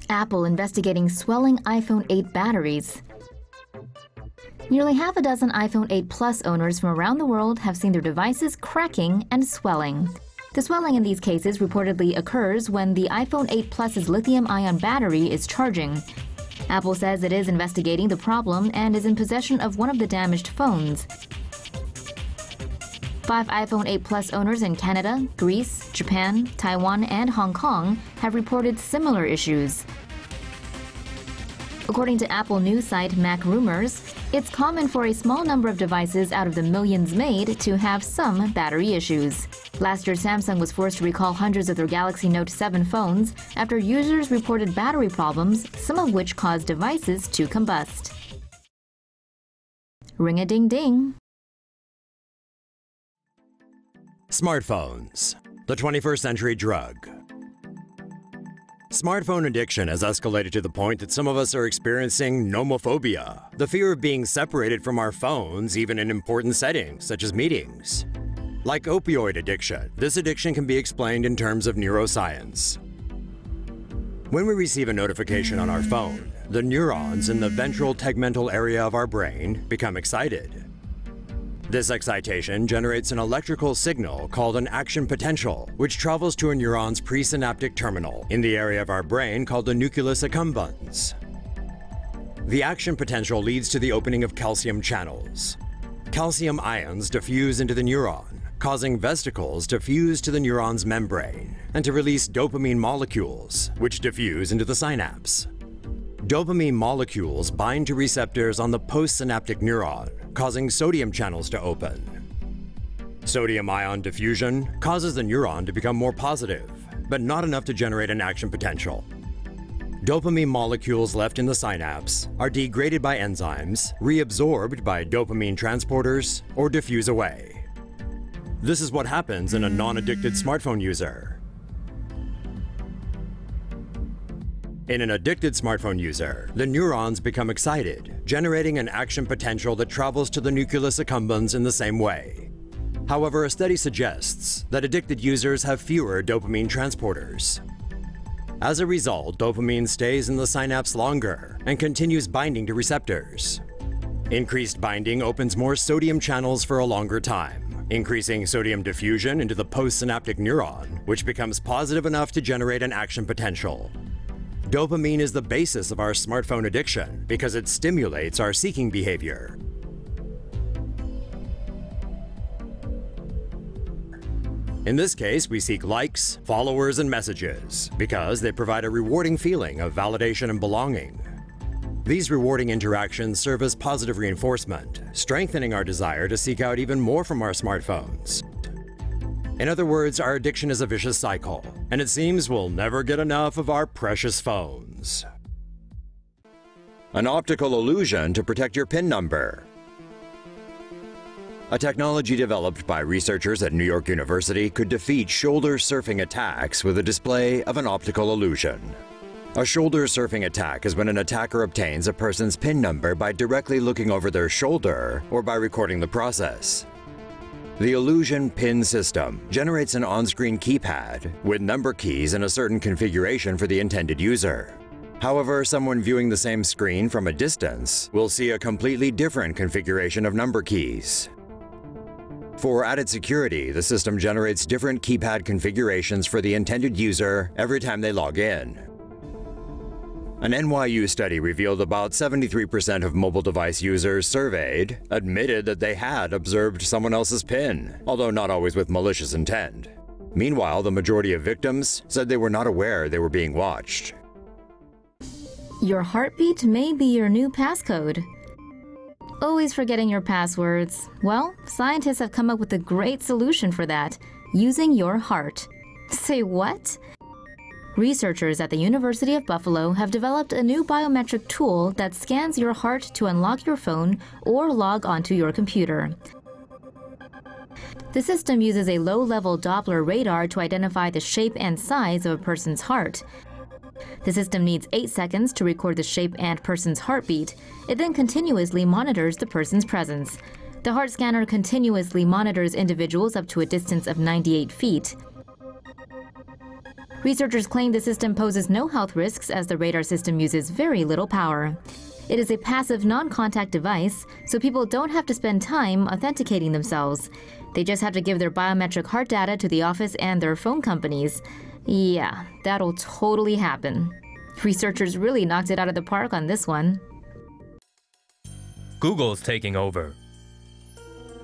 Apple investigating swelling iPhone 8 batteries. Nearly half a dozen iPhone 8 Plus owners from around the world have seen their devices cracking and swelling. The swelling in these cases reportedly occurs when the iPhone 8 Plus's lithium-ion battery is charging. Apple says it is investigating the problem and is in possession of one of the damaged phones. 5 iPhone 8 Plus owners in Canada, Greece, Japan, Taiwan, and Hong Kong have reported similar issues. According to Apple news site MacRumors, it's common for a small number of devices out of the millions made to have some battery issues. Last year, Samsung was forced to recall hundreds of their Galaxy Note 7 phones after users reported battery problems, some of which caused devices to combust. Ring-a-ding-ding. Smartphones, the 21st century drug. Smartphone addiction has escalated to the point that some of us are experiencing nomophobia, the fear of being separated from our phones even in important settings, such as meetings. Like opioid addiction, this addiction can be explained in terms of neuroscience. When we receive a notification on our phone, the neurons in the ventral tegmental area of our brain become excited. This excitation generates an electrical signal called an action potential, which travels to a neuron's presynaptic terminal in the area of our brain called the nucleus accumbens. The action potential leads to the opening of calcium channels. Calcium ions diffuse into the neuron, causing vesicles to fuse to the neuron's membrane and to release dopamine molecules, which diffuse into the synapse. Dopamine molecules bind to receptors on the postsynaptic neuron, causing sodium channels to open. Sodium-ion diffusion causes the neuron to become more positive, but not enough to generate an action potential. Dopamine molecules left in the synapse are degraded by enzymes, reabsorbed by dopamine transporters, or diffuse away. This is what happens in a non-addicted smartphone user. In an addicted smartphone user, the neurons become excited, generating an action potential that travels to the nucleus accumbens in the same way. However, a study suggests that addicted users have fewer dopamine transporters. As a result, dopamine stays in the synapse longer and continues binding to receptors. Increased binding opens more sodium channels for a longer time, increasing sodium diffusion into the postsynaptic neuron, which becomes positive enough to generate an action potential. Dopamine is the basis of our smartphone addiction because it stimulates our seeking behavior. In this case, we seek likes, followers, and messages because they provide a rewarding feeling of validation and belonging. These rewarding interactions serve as positive reinforcement, strengthening our desire to seek out even more from our smartphones. In other words, our addiction is a vicious cycle, and it seems we'll never get enough of our precious phones. An optical illusion to protect your PIN number. A technology developed by researchers at New York University could defeat shoulder surfing attacks with a display of an optical illusion. A shoulder surfing attack is when an attacker obtains a person's PIN number by directly looking over their shoulder or by recording the process. The Illusion PIN system generates an on-screen keypad with number keys in a certain configuration for the intended user. However, someone viewing the same screen from a distance will see a completely different configuration of number keys. For added security, the system generates different keypad configurations for the intended user every time they log in. An NYU study revealed about 73% of mobile device users surveyed admitted that they had observed someone else's PIN, although not always with malicious intent. Meanwhile, the majority of victims said they were not aware they were being watched. Your heartbeat may be your new passcode. Always forgetting your passwords? Well, scientists have come up with a great solution for that, using your heart. Say what? Researchers at the University of Buffalo have developed a new biometric tool that scans your heart to unlock your phone or log onto your computer. The system uses a low-level Doppler radar to identify the shape and size of a person's heart. The system needs 8 seconds to record the shape and person's heartbeat. It then continuously monitors the person's presence. The heart scanner continuously monitors individuals up to a distance of 98 feet. Researchers claim the system poses no health risks as the radar system uses very little power. It is a passive, non-contact device, so people don't have to spend time authenticating themselves. They just have to give their biometric heart data to the office and their phone companies. Yeah, that'll totally happen. Researchers really knocked it out of the park on this one. Google's taking over.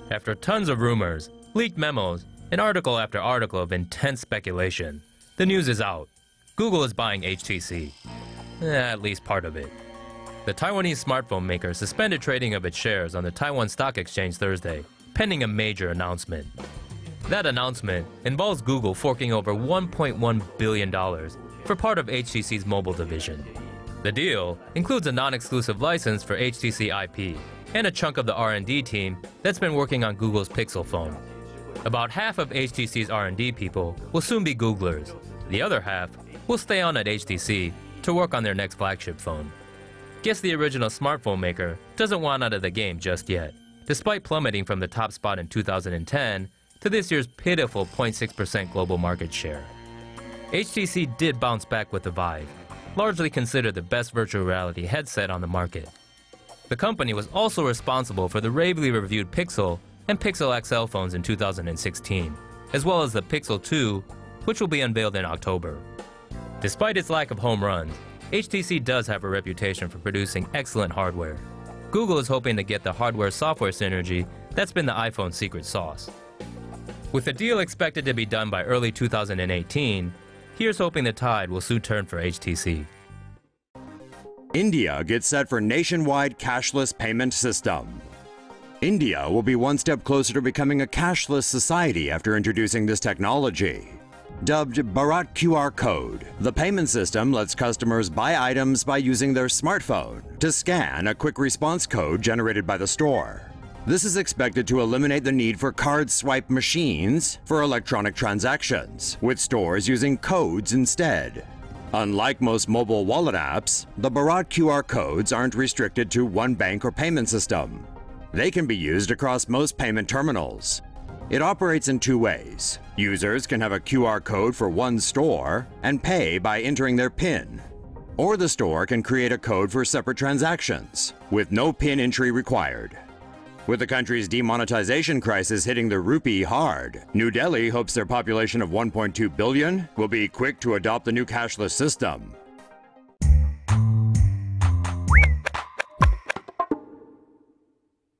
After tons of rumors, leaked memos, and article after article of intense speculation, the news is out. Google is buying HTC. At least part of it. The Taiwanese smartphone maker suspended trading of its shares on the Taiwan Stock Exchange Thursday, pending a major announcement. That announcement involves Google forking over $1.1 billion for part of HTC's mobile division. The deal includes a non-exclusive license for HTC IP and a chunk of the R&D team that's been working on Google's Pixel phone. About half of HTC's R&D people will soon be Googlers. The other half will stay on at HTC to work on their next flagship phone. Guess the original smartphone maker doesn't want out of the game just yet, despite plummeting from the top spot in 2010 to this year's pitiful 0.6% global market share. HTC did bounce back with the Vive, largely considered the best virtual reality headset on the market. The company was also responsible for the ravely reviewed Pixel and Pixel XL phones in 2016, as well as the Pixel 2, which will be unveiled in October. Despite its lack of home runs, HTC does have a reputation for producing excellent hardware. Google is hoping to get the hardware-software synergy that's been the iPhone's secret sauce. With the deal expected to be done by early 2018, here's hoping the tide will soon turn for HTC. India gets set for nationwide cashless payment system. India will be one step closer to becoming a cashless society after introducing this technology. Dubbed Bharat QR Code, the payment system lets customers buy items by using their smartphone to scan a quick response code generated by the store. This is expected to eliminate the need for card swipe machines for electronic transactions, with stores using codes instead. Unlike most mobile wallet apps, the Bharat QR codes aren't restricted to one bank or payment system. They can be used across most payment terminals. It operates in two ways. Users can have a QR code for one store and pay by entering their PIN. Or the store can create a code for separate transactions, with no PIN entry required. With the country's demonetization crisis hitting the rupee hard, New Delhi hopes their population of 1.2 billion will be quick to adopt the new cashless system.